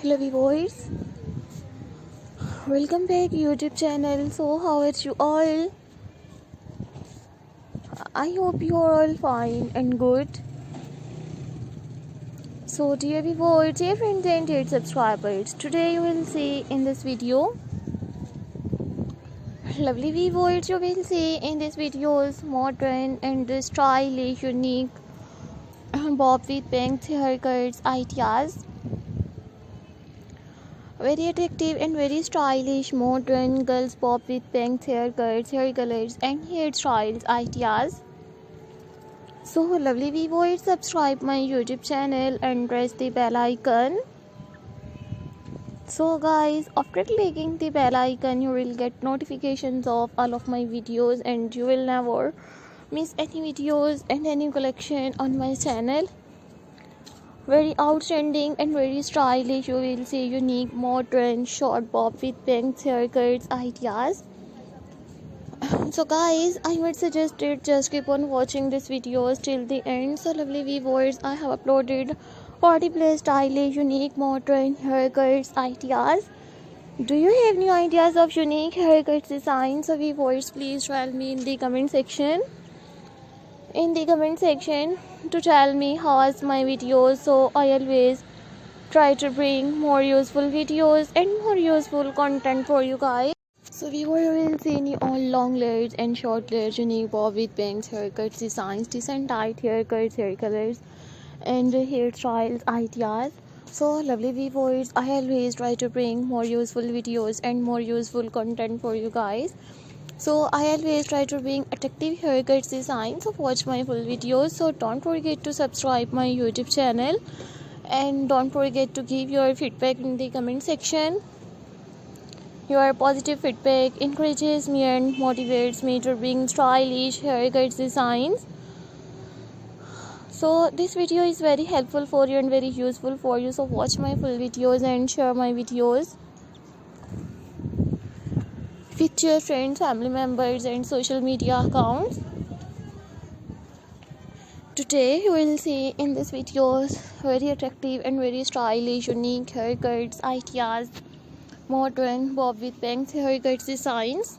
Hello viewers, welcome back YouTube channel. So how are you all? I hope you are all fine and good. So dear viewers, dear friends and dear subscribers, today you will see in this video, lovely viewers, you will see in this videos modern and stylish, unique bob with bangs haircuts ideas. Very attractive and very stylish modern girls bob with bangs haircuts, hair colors and hairstyles ideas. So lovely viewers, subscribe my YouTube channel and press the bell icon. So guys, after clicking the bell icon you will get notifications of all of my videos and you will never miss any videos and any collection on my channel. Very outstanding and very stylish, you will see unique modern short bob with bangs haircuts ideas. So guys, I would suggest it just keep on watching this videos till the end. So lovely viewers, I have uploaded 40 plus stylish unique modern haircuts ideas. Do you have new ideas of unique haircuts designs? So viewers, please tell me in the comment section to tell me how is my videos. So I always try to bring more useful videos and more useful content for you guys. So viewer will see any all long layers and short layers, unique bob with bangs haircuts designs, decent tight haircuts, hair colors and hairstyles ideas. So lovely viewers, I always try to bring more useful videos and more useful content for you guys. So I always try to bring attractive haircuts designs. So watch my full videos. So don't forget to subscribe my YouTube channel and don't forget to give your feedback in the comment section. Your positive feedback encourages me and motivates me to bring stylish haircuts designs. So this video is very helpful for you and very useful for you. So watch my full videos and share my videos with your friends, family members and social media accounts. Today you will see in this videos very attractive and very stylish unique haircuts ideas, modern bob with bangs haircuts designs.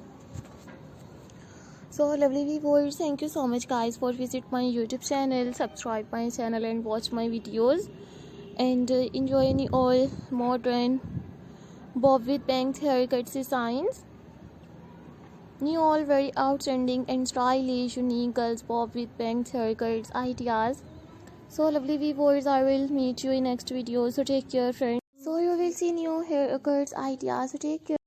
So lovely viewers, thank you so much guys for visit my YouTube channel, subscribe my channel and watch my videos and enjoy any all modern bob with bangs haircuts designs. New all very outstanding and stylish unique girls bob with bangs haircuts ideas. So lovely viewers, I will meet you in next video. So take care friends. So you will see new haircuts ideas. So take care.